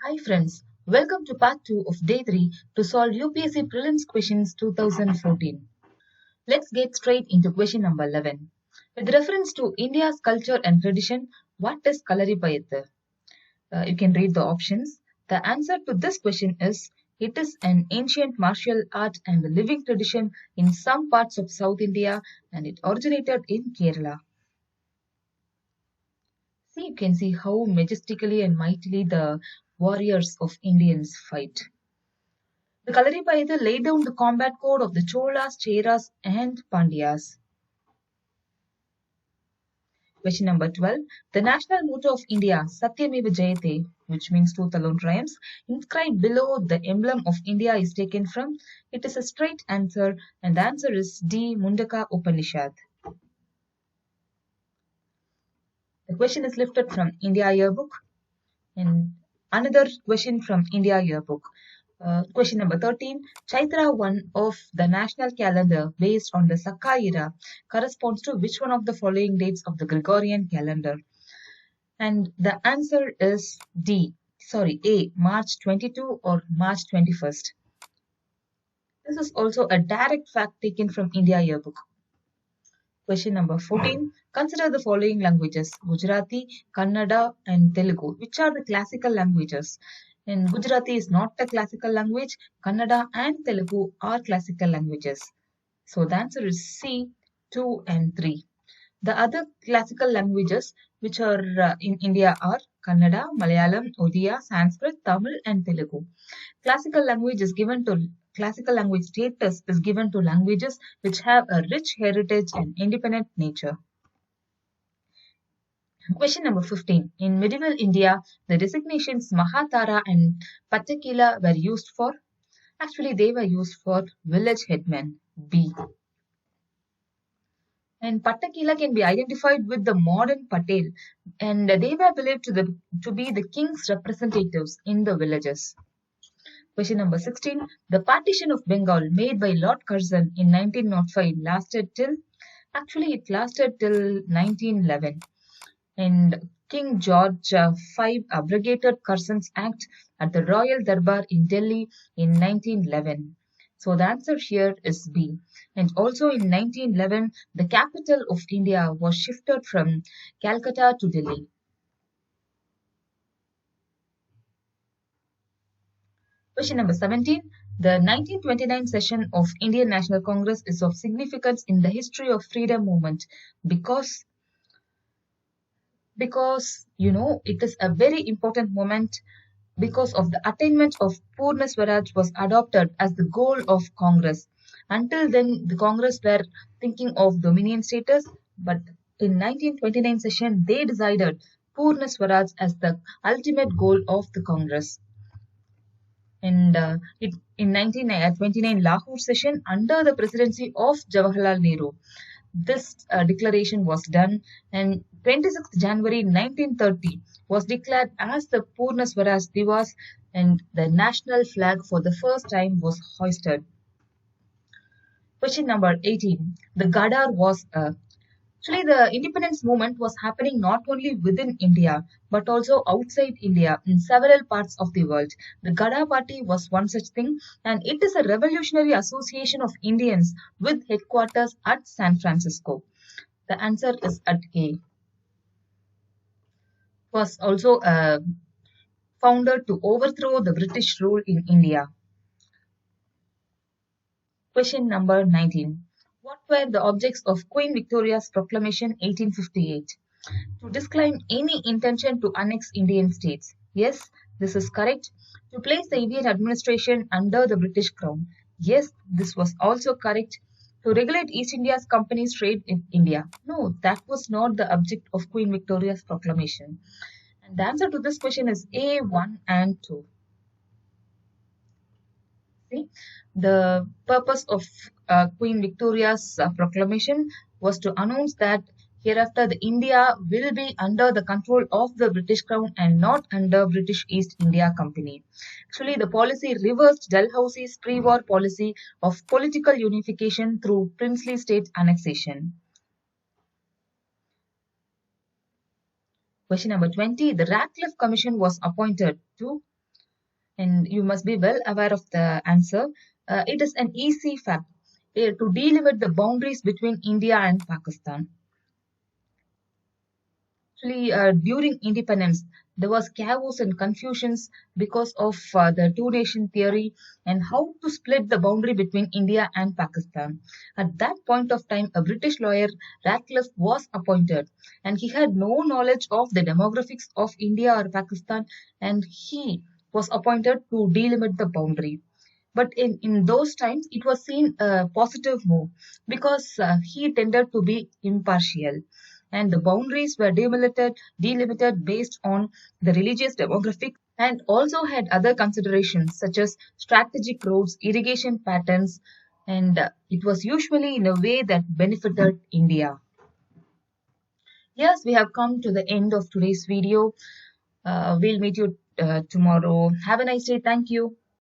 Hi friends, welcome to part 2 of day 3 to solve UPSC Prelims questions 2014. Let's get straight into question number 11. With reference to India's culture and tradition, what is Kalaripayathu? You can read the options. The answer to this question is it is an ancient martial art and a living tradition in some parts of South India and it originated in Kerala. See, you can see how majestically and mightily the warriors of Indians fight. The Kalaripayathu laid down the combat code of the Cholas, Cheras, and Pandyas. Question number 12. The national motto of India, Satyameva Jayate, which means truth alone triumphs, inscribed below the emblem of India is taken from. It is a straight answer, and the answer is D. Mundaka Upanishad. The question is lifted from India Yearbook. And another question from India Yearbook. Question number 13. Chaitra 1 of the national calendar based on the Sakka era corresponds to which one of the following dates of the Gregorian calendar? And the answer is A, March 22 or March 21st. This is also a direct fact taken from India Yearbook. Question number 14. Consider the following languages, Gujarati, Kannada and Telugu. Which are the classical languages? And Gujarati is not a classical language. Kannada and Telugu are classical languages. So the answer is C, 2 and 3. The other classical languages which are in India are Kannada, Malayalam, Odia, Sanskrit, Tamil and Telugu. Classical language status is given to languages which have a rich heritage and independent nature. Question number 15. In medieval India, the designations Mahatara and Pattakila were used for? Actually, they were used for village headmen. B. And Pattakila can be identified with the modern Patel, and they were believed to be the king's representatives in the villages. Question number 16. The partition of Bengal made by Lord Curzon in 1905 lasted till? Actually, it lasted till 1911. And King George V abrogated Curzon's Act at the Royal Darbar in Delhi in 1911. So the answer here is B. And also in 1911, the capital of India was shifted from Calcutta to Delhi. Question number 17. The 1929 session of Indian National Congress is of significance in the history of freedom movement because it is a very important moment because of the attainment of Purna Swaraj was adopted as the goal of Congress. Until then, the Congress were thinking of dominion status, but in 1929 session, they decided Purna Swaraj as the ultimate goal of the Congress. And in 1929 Lahore session, under the presidency of Jawaharlal Nehru, this declaration was done, and 26th January 1930 was declared as the Purna Swaraj Divas, and the national flag for the first time was hoisted. Question number 18. The Gadar was Actually, the independence movement was happening not only within India but also outside India in several parts of the world. The Gada Party was one such thing, and it is a revolutionary association of Indians with headquarters at San Francisco. The answer is at A. Was also founded to overthrow the British rule in India. Question number 19. What were the objects of Queen Victoria's Proclamation 1858? To disclaim any intention to annex Indian states. Yes, this is correct. To place the Indian administration under the British Crown. Yes, this was also correct. To regulate East India's Company's trade in India. No, that was not the object of Queen Victoria's Proclamation. And the answer to this question is A, 1 and 2. See, the purpose of Queen Victoria's proclamation was to announce that hereafter the India will be under the control of the British Crown and not under British East India Company. Actually, the policy reversed Dalhousie's pre-war policy of political unification through princely state annexation. Question number 20. The Radcliffe Commission was appointed to and you must be well aware of the answer. It is an easy fact to delimit the boundaries between India and Pakistan. Actually, during independence, there was chaos and confusions because of the two nation theory and how to split the boundary between India and Pakistan. At that point of time, a British lawyer, Radcliffe, was appointed, and he had no knowledge of the demographics of India or Pakistan, and he was appointed to delimit the boundary. But in those times, it was seen a positive move because he tended to be impartial. And the boundaries were delimited based on the religious demographics and also had other considerations such as strategic roads, irrigation patterns, and it was usually in a way that benefited India. Yes, we have come to the end of today's video. We'll meet you tomorrow. Have a nice day. Thank you.